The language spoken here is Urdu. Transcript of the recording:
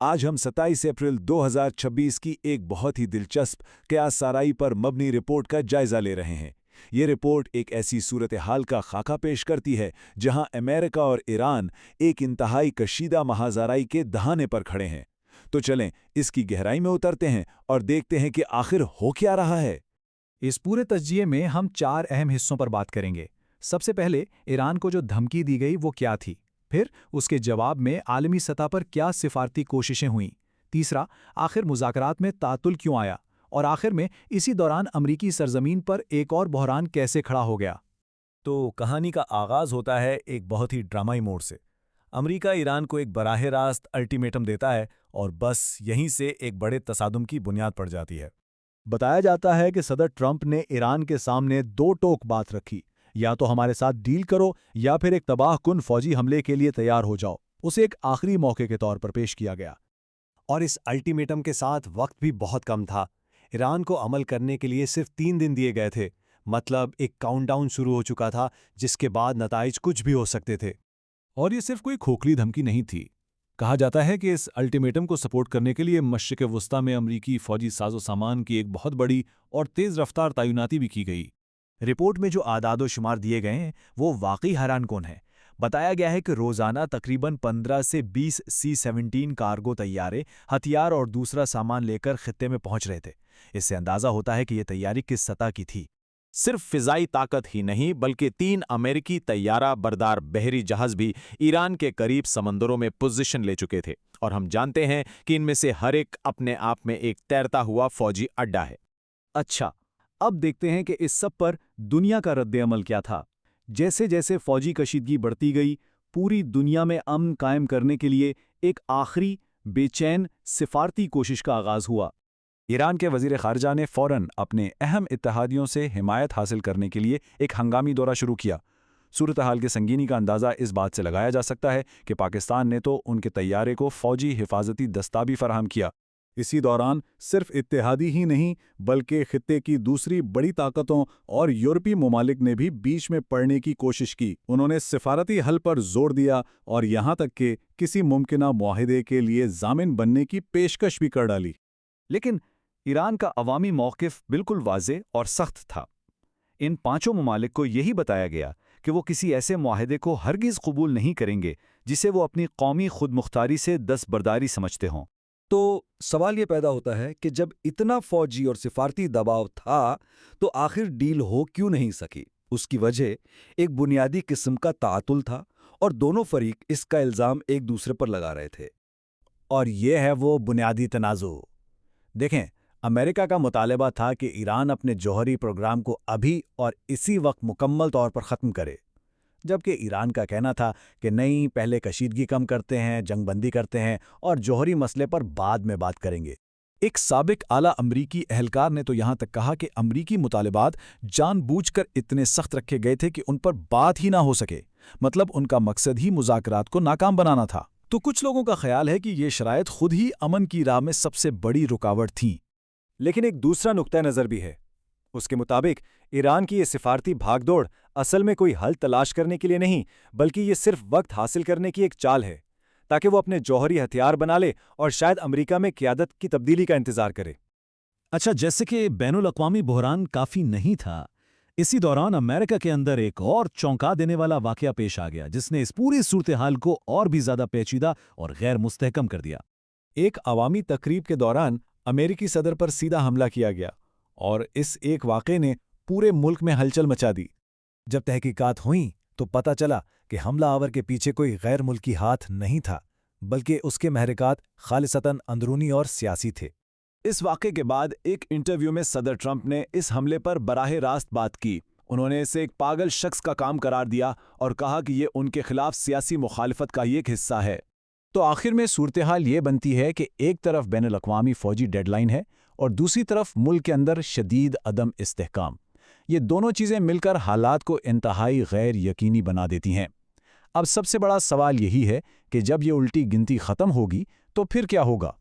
آج ہم 27 اپریل 2026 کی ایک بہت ہی دلچسپ قیاس سارائی پر مبنی رپورٹ کا جائزہ لے رہے ہیں۔ یہ رپورٹ ایک ایسی صورتحال کا خاکہ پیش کرتی ہے جہاں امریکہ اور ایران ایک انتہائی کشیدہ محاذرائی کے دہانے پر کھڑے ہیں۔ تو چلیں اس کی گہرائی میں اترتے ہیں اور دیکھتے ہیں کہ آخر ہو کیا رہا ہے۔ اس پورے تجزیے میں ہم 4 اہم حصوں پر بات کریں گے۔ سب سے پہلے ایران کو جو دھمکی دی گئی وہ کیا تھی؟ پھر اس کے جواب میں عالمی سطح پر کیا سفارتی کوششیں ہوئیں؟ تیسرا، آخر مذاکرات میں تعطل کیوں آیا؟ اور آخر میں اسی دوران امریکی سرزمین پر ایک اور بحران کیسے کھڑا ہو گیا؟ تو کہانی کا آغاز ہوتا ہے ایک بہت ہی ڈرامائی موڑ سے۔ امریکہ ایران کو ایک براہ راست الٹیمیٹم دیتا ہے اور بس یہیں سے ایک بڑے تصادم کی بنیاد پڑ جاتی ہے۔ بتایا جاتا ہے کہ صدر ٹرمپ نے ایران کے سامنے 2 ٹوک بات رکھی، یا تو ہمارے ساتھ ڈیل کرو یا پھر ایک تباہ کن فوجی حملے کے لیے تیار ہو جاؤ۔ اسے ایک آخری موقع کے طور پر پیش کیا گیا۔ اور اس الٹیمیٹم کے ساتھ وقت بھی بہت کم تھا۔ ایران کو عمل کرنے کے لیے صرف 3 دن دیے گئے تھے، مطلب ایک کاؤنٹ ڈاؤن شروع ہو چکا تھا جس کے بعد نتائج کچھ بھی ہو سکتے تھے۔ اور یہ صرف کوئی کھوکھلی دھمکی نہیں تھی۔ کہا جاتا ہے کہ اس الٹیمیٹم کو سپورٹ کرنے کے لیے مشرق وسطیٰ میں امریکی فوجی ساز و سامان کی ایک بہت بڑی اور تیز رفتار تعیناتی بھی کی گئی۔ رپورٹ میں جو اعداد و شمار دیے گئے ہیں وہ واقعی حیران کن ہیں۔ بتایا گیا ہے کہ روزانہ تقریباً 15 سے 20 C-17 کارگو طیارے ہتھیار اور دوسرا سامان لے کر خطے میں پہنچ رہے تھے۔ اس سے اندازہ ہوتا ہے کہ یہ تیاری کس سطح کی تھی۔ صرف فضائی طاقت ہی نہیں بلکہ 3 امریکی طیارہ بردار بحری جہاز بھی ایران کے قریب سمندروں میں پوزیشن لے چکے تھے، اور ہم جانتے ہیں کہ ان میں سے ہر ایک اپنے آپ میں ایک تیرتا ہوا فوجی اڈا ہے۔ اچھا، اب دیکھتے ہیں کہ اس سب پر دنیا کا رد عمل کیا تھا۔ جیسے جیسے فوجی کشیدگی بڑھتی گئی، پوری دنیا میں امن قائم کرنے کے لیے ایک آخری بے چین سفارتی کوشش کا آغاز ہوا۔ ایران کے وزیر خارجہ نے فوراً اپنے اہم اتحادیوں سے حمایت حاصل کرنے کے لیے ایک ہنگامی دورہ شروع کیا۔ صورتحال کی سنگینی کا اندازہ اس بات سے لگایا جا سکتا ہے کہ پاکستان نے تو ان کے طیارے کو فوجی حفاظتی دستہ بھی فراہم کیا۔ اسی دوران صرف اتحادی ہی نہیں بلکہ خطے کی دوسری بڑی طاقتوں اور یورپی ممالک نے بھی بیچ میں پڑنے کی کوشش کی۔ انہوں نے سفارتی حل پر زور دیا اور یہاں تک کہ کسی ممکنہ معاہدے کے لیے ضامن بننے کی پیشکش بھی کر ڈالی۔ لیکن ایران کا عوامی موقف بالکل واضح اور سخت تھا۔ ان 5 ممالک کو یہی بتایا گیا کہ وہ کسی ایسے معاہدے کو ہرگز قبول نہیں کریں گے جسے وہ اپنی قومی خود مختاری سے دستبرداری سمجھتے ہوں۔ تو سوال یہ پیدا ہوتا ہے کہ جب اتنا فوجی اور سفارتی دباؤ تھا تو آخر ڈیل ہو کیوں نہیں سکی؟ اس کی وجہ ایک بنیادی قسم کا تعطل تھا اور دونوں فریق اس کا الزام ایک دوسرے پر لگا رہے تھے۔ اور یہ ہے وہ بنیادی تنازع۔ دیکھیں، امریکہ کا مطالبہ تھا کہ ایران اپنے جوہری پروگرام کو ابھی اور اسی وقت مکمل طور پر ختم کرے، جبکہ ایران کا کہنا تھا کہ نہیں، پہلے کشیدگی کم کرتے ہیں، جنگ بندی کرتے ہیں اور جوہری مسئلے پر بعد میں بات کریں گے۔ ایک سابق اعلیٰ امریکی اہلکار نے تو یہاں تک کہا کہ امریکی مطالبات جان بوجھ کر اتنے سخت رکھے گئے تھے کہ ان پر بات ہی نہ ہو سکے، مطلب ان کا مقصد ہی مذاکرات کو ناکام بنانا تھا۔ تو کچھ لوگوں کا خیال ہے کہ یہ شرائط خود ہی امن کی راہ میں سب سے بڑی رکاوٹ تھیں۔ لیکن ایک دوسرا نقطہ نظر بھی ہے۔ اس کے مطابق ایران کی یہ سفارتی بھاگ دوڑ اصل میں کوئی حل تلاش کرنے کے لیے نہیں، بلکہ یہ صرف وقت حاصل کرنے کی ایک چال ہے تاکہ وہ اپنے جوہری ہتھیار بنا لے اور شاید امریکہ میں قیادت کی تبدیلی کا انتظار کرے۔ اچھا، جیسے کہ بین الاقوامی بحران کافی نہیں تھا، اسی دوران امریکہ کے اندر ایک اور چونکا دینے والا واقعہ پیش آ گیا جس نے اس پوری صورتحال کو اور بھی زیادہ پیچیدہ اور غیر مستحکم کر دیا۔ ایک عوامی تقریب کے دوران امریکی صدر پر سیدھا حملہ کیا گیا اور اس ایک واقعے نے پورے ملک میں ہلچل مچا دی۔ جب تحقیقات ہوئیں تو پتہ چلا کہ حملہ آور کے پیچھے کوئی غیر ملکی ہاتھ نہیں تھا، بلکہ اس کے محرکات خالصتاً اندرونی اور سیاسی تھے۔ اس واقعے کے بعد ایک انٹرویو میں صدر ٹرمپ نے اس حملے پر براہ راست بات کی۔ انہوں نے اسے ایک پاگل شخص کا کام قرار دیا اور کہا کہ یہ ان کے خلاف سیاسی مخالفت کا ایک حصہ ہے۔ تو آخر میں صورتحال یہ بنتی ہے کہ ایک طرف بین الاقوامی فوجی ڈیڈ لائن ہے اور دوسری طرف ملک کے اندر شدید عدم استحکام۔ یہ دونوں چیزیں مل کر حالات کو انتہائی غیر یقینی بنا دیتی ہیں۔ اب سب سے بڑا سوال یہی ہے کہ جب یہ الٹی گنتی ختم ہوگی تو پھر کیا ہوگا؟